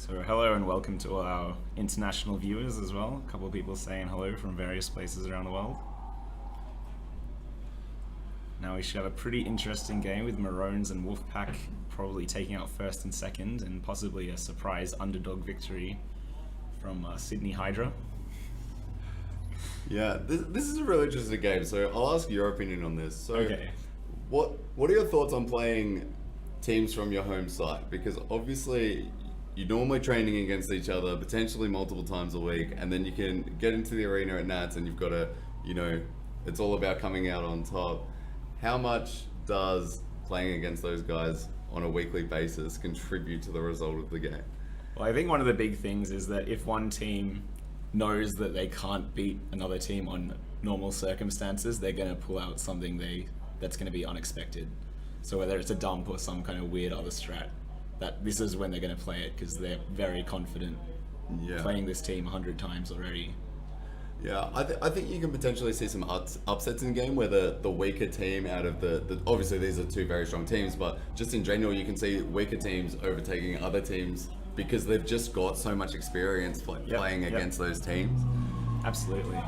So hello and welcome to all our international viewers as well. A couple of people saying hello from various places around the world. Now we should have a pretty interesting game with Maroons and Wolfpack probably taking out first and second, and possibly a surprise underdog victory from Sydney Hydra. Yeah, this is a really interesting game, so I'll ask your opinion on this. So, Okay. what are your thoughts on playing teams from your home site? Because obviously you're normally training against each other, potentially multiple times a week, and then you can get into the arena at Nats and you've got to, it's all about coming out on top. How much does playing against those guys on a weekly basis contribute to the result of the game? Well, I think one of the big things is that if one team knows that they can't beat another team on normal circumstances, they're going to pull out something that's going to be unexpected. So whether it's a dump or some kind of weird other strat, that this is when they're going to play it because they're very confident playing this team 100 times already. Yeah, I think you can potentially see some upsets in the game where the weaker team out of the obviously these are two very strong teams, but just in general you can see weaker teams overtaking other teams because they've just got so much experience playing against those teams. Absolutely.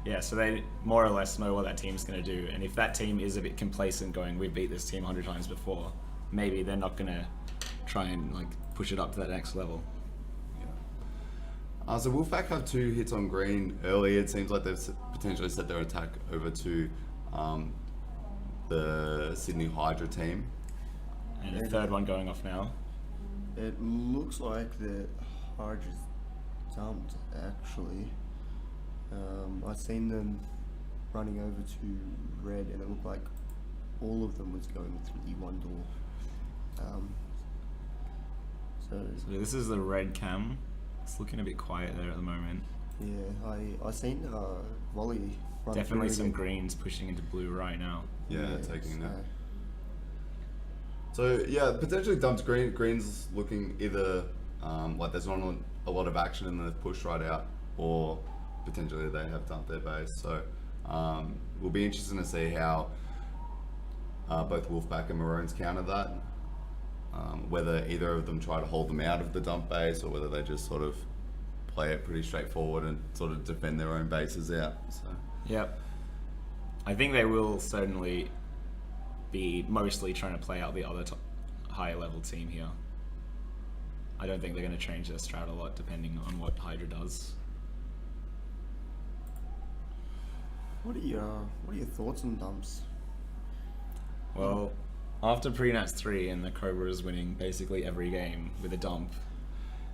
Yeah, so they more or less know what that team's going to do, and if that team is a bit complacent going, we've beat this team 100 times before, maybe they're not going to try and push it up to that next level. So Wolfpack have 2 hits on green early. It seems like they've potentially set their attack over to the Sydney Hydra team. And a third one going off now. It looks like the Hydra's dumped, actually. I've seen them running over to red, and it looked like all of them was going through the one door. So this is the red cam. It's looking a bit quiet there at the moment. Yeah, I seen Volley run Definitely through some again. greens pushing into blue right now. Yeah, taking so- that. So yeah, potentially dumped green. Green's looking either like there's not a lot of action and they've pushed right out, or potentially they have dumped their base. So will be interesting to see how both Wolfpack and Maroons counter that. Whether either of them try to hold them out of the dump base, or whether they just sort of play it pretty straightforward and sort of defend their own bases out. So Yep. I think they will certainly be mostly trying to play out the other higher level team here. I don't think they're going to change their strat a lot depending on what Hydra does. What are your thoughts on dumps? Well, after pre-Nats 3 and the Cobras winning basically every game with a dump,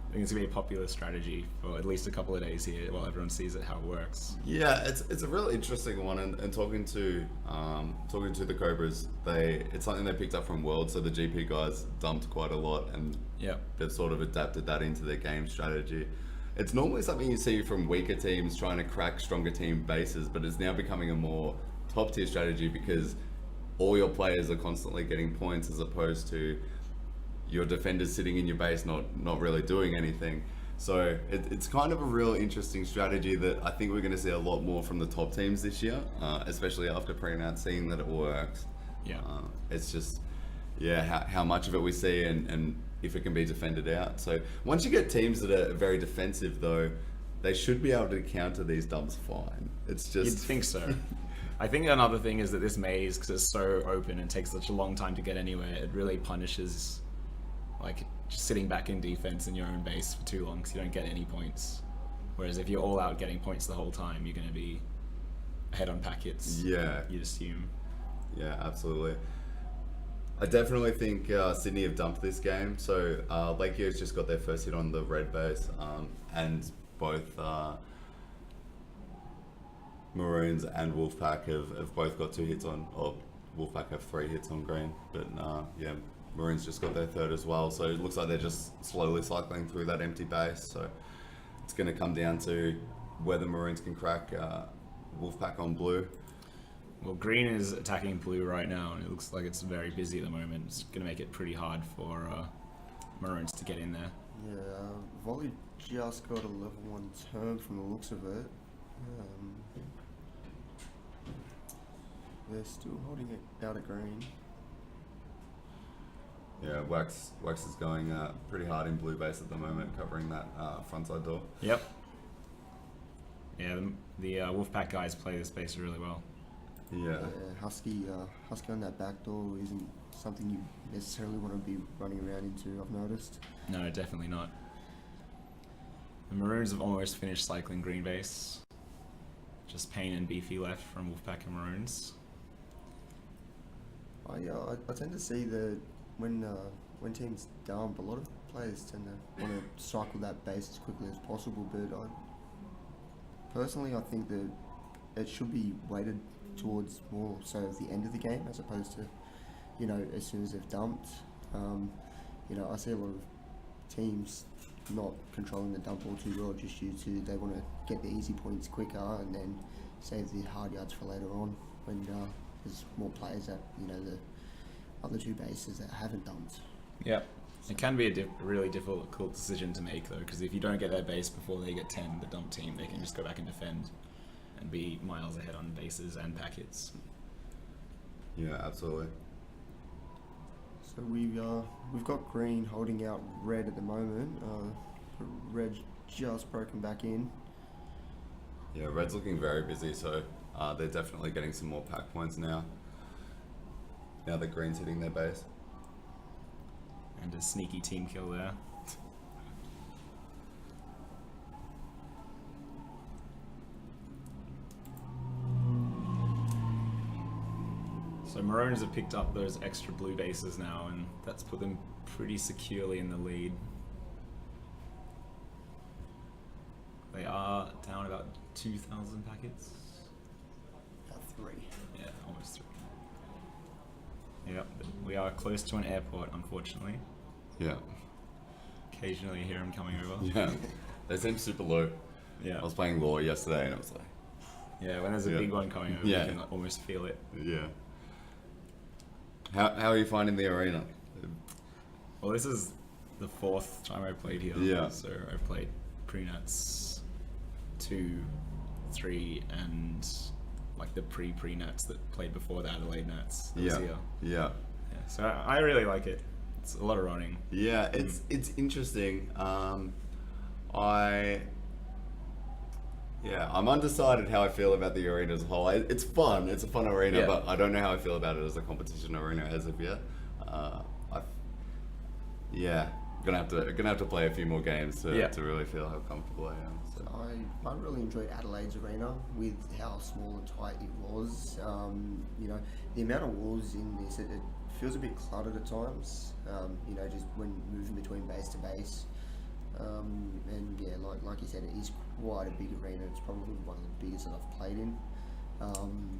I think it's going to be a popular strategy for at least a couple of days here while everyone sees it how it works. yeah, it's a really interesting one. And talking to the Cobras, it's something they picked up from World. So the GP guys dumped quite a lot, and Yep. they've sort of adapted that into their game strategy. It's normally something you see from weaker teams trying to crack stronger team bases, but it's now becoming a more top tier strategy because all your players are constantly getting points as opposed to your defenders sitting in your base not really doing anything. So it's kind of a real interesting strategy that I think we're going to see a lot more from the top teams this year, especially after pre-Nats seeing that it works. Yeah. It's just, how much of it we see and if it can be defended out. So once you get teams that are very defensive, though, they should be able to counter these dumps fine. It's just... You'd think so. I think another thing is that this maze, because it's so open and takes such a long time to get anywhere, it really punishes just sitting back in defense in your own base for too long because you don't get any points. Whereas if you're all out getting points the whole time, you're going to be ahead on packets. Yeah. You'd assume. Yeah, absolutely. I definitely think Sydney have dumped this game. So Lakeio's just got their first hit on the red base, and both Maroons and Wolfpack have both got 2 hits on, or Wolfpack have 3 hits on green. But Maroons just got their third as well. So it looks like they're just slowly cycling through that empty base. So it's going to come down to whether Maroons can crack Wolfpack on blue. Well, green is attacking blue right now, and it looks like it's very busy at the moment. It's going to make it pretty hard for Maroons to get in there. Yeah, Volley just got a level 1 turn from the looks of it. They're still holding it out of green. Yeah, Wax is going pretty hard in blue base at the moment, covering that front side door. Yep. Yeah, the Wolfpack guys play this base really well. Yeah. Husky on that back door isn't something you necessarily want to be running around into, I've noticed. No, definitely not. The Maroons have almost finished cycling green base. Just Payne and Beefy left from Wolfpack and Maroons. I tend to see that when teams dump, a lot of players tend to want to cycle that base as quickly as possible. But personally, I think that it should be weighted towards more so at the end of the game as opposed to, as soon as they've dumped. I see a lot of teams not controlling the dump ball too well just due to they want to get the easy points quicker and then save the hard yards for later on when there's more players at the other two bases that haven't dumped. Yep. It can be a really difficult decision to make though, because if you don't get their base before they get 10, the dump team, they can just go back and defend and be miles ahead on bases and packets. Yeah, absolutely. So we've got green holding out red at the moment. Red just broken back in. Yeah, red's looking very busy, so they're definitely getting some more pack points now. Now that green's hitting their base. And a sneaky team kill there. So Maroons have picked up those extra blue bases now, and that's put them pretty securely in the lead. They are down about 2,000 packets. About 3. Yeah, almost 3. Yep, we are close to an airport, unfortunately. Yeah. Occasionally you hear them coming over. Yeah. They seem super low. Yeah. I was playing Law yesterday and I was like... Yeah, when there's a big one coming over, Yeah. you can almost feel it. Yeah. How are you finding the arena? Well, this is the 4th time I played here. Yeah. So I've played pre-nuts 2, 3, and like the pre-nuts that played before the Adelaide Nuts. Yeah. Here. Yeah. Yeah. So I really like it. It's a lot of running. Yeah, it's interesting. I'm undecided how I feel about the arena as a whole. It's fun. It's a fun arena, Yeah. but I don't know how I feel about it as a competition arena as of yet. Gonna have to play a few more games to really feel how comfortable I am. So. I really enjoyed Adelaide's arena with how small and tight it was. The amount of walls in this, it feels a bit cluttered at times. Just when moving between base to base. And yeah, like you said, it is quite a big arena. It's probably one of the biggest that I've played in.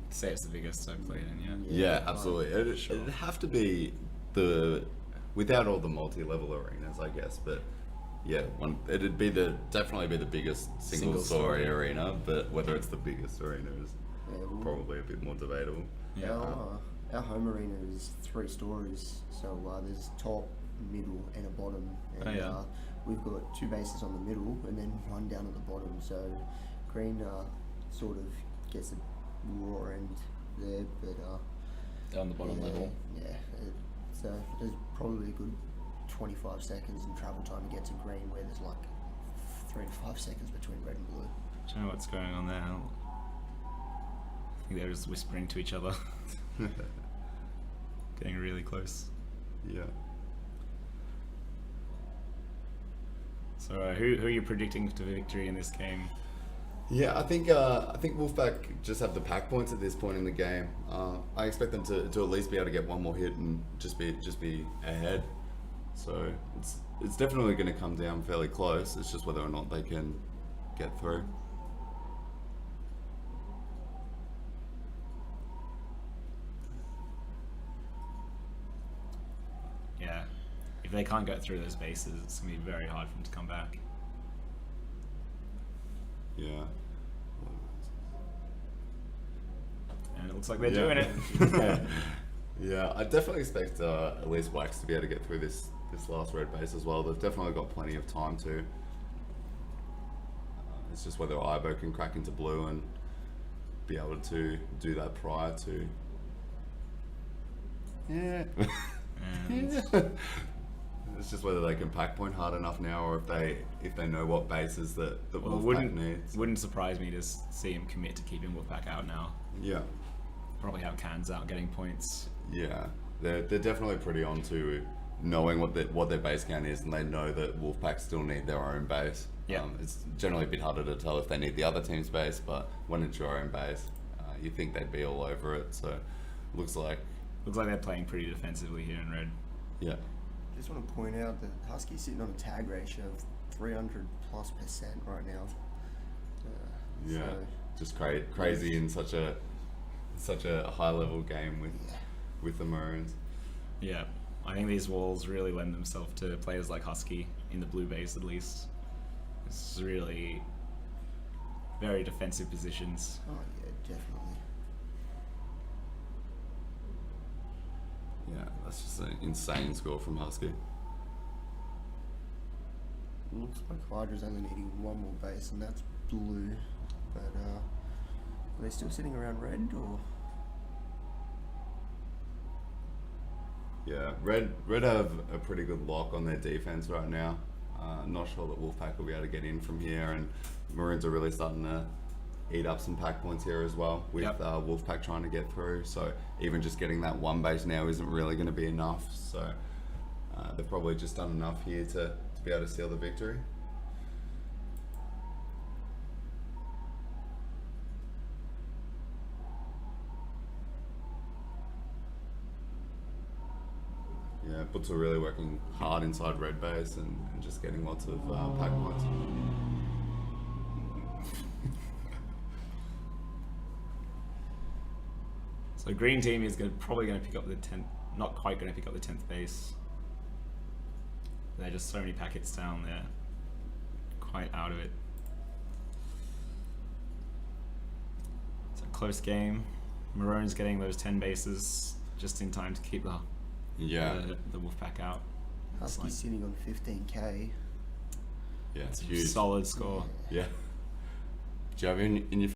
Say it's the biggest I've played in, yeah. Yeah, absolutely. It'd have to be without all the multi-level arenas, I guess. But yeah, it'd be definitely be the biggest single story arena. But whether it's the biggest arena is probably a bit more debatable. Yeah. Our home arena is 3 stories, so there's top, middle, and a bottom. And we've got 2 bases on the middle and then 1 down at the bottom. So green sort of gets the raw end there, but Down the bottom level. Yeah, there's probably a good 25 seconds in travel time to get to green, where there's like 3 to 5 seconds between red and blue. Do you know what's going on there? I think they're just whispering to each other. Getting really close. Yeah. So who are you predicting to victory in this game? Yeah, I think Wolfpack just have the pack points at this point in the game. I expect them to at least be able to get one more hit and just be ahead. So it's definitely going to come down fairly close. It's just whether or not they can get through. Yeah, if they can't get through those bases, it's going to be very hard for them to come back. Yeah. And it looks like they're doing it. Yeah, I definitely expect at least Wax to be able to get through this last red base as well. They've definitely got plenty of time to. It's just whether Ibo can crack into blue and be able to do that prior to. Yeah. And and It's just whether they can pack point hard enough now, or if they know what bases that well, Wolfpack needs. wouldn't surprise me to see him commit to keeping Wolfpack out now. Yeah, Probably have Cans out getting points. yeah, they're definitely pretty on to knowing what their base count is, and they know that Wolfpack still need their own base. Yeah. It's generally a bit harder to tell if they need the other team's base, but when it's your own base, you think they'd be all over it. So looks like They're playing pretty defensively here in red. yeah. Just want to point out that Husky's sitting on a tag ratio of 300+% right now. Yeah, So, just crazy in such a high level game with the Maroons. Yeah, I think these walls really lend themselves to players like Husky in the blue base at least. It's really very defensive positions. oh yeah, definitely. Yeah, that's just an insane score from Husky. Looks like Hydra's only needing one more base, and that's blue. But are they still sitting around red, or? Yeah, Red have a pretty good lock on their defense right now. Not sure that Wolfpack will be able to get in from here, and Maroons are really starting to eat up some pack points here as well with Yep. Wolfpack trying to get through. So even just getting that one base now isn't really going to be enough. So they've probably just done enough here to be able to seal the victory. Yeah, Butts are really working hard inside red base and just getting lots of pack points. So green team is probably going to pick up the 10th, not quite going to pick up the 10th base. They're just so many packets down there, quite out of it. It's a close game. Maroons getting those 10 bases just in time to keep the Wolfpack out. Husky's sitting on 15k. Yeah, it's It's a huge. solid score. Yeah. Do you have in your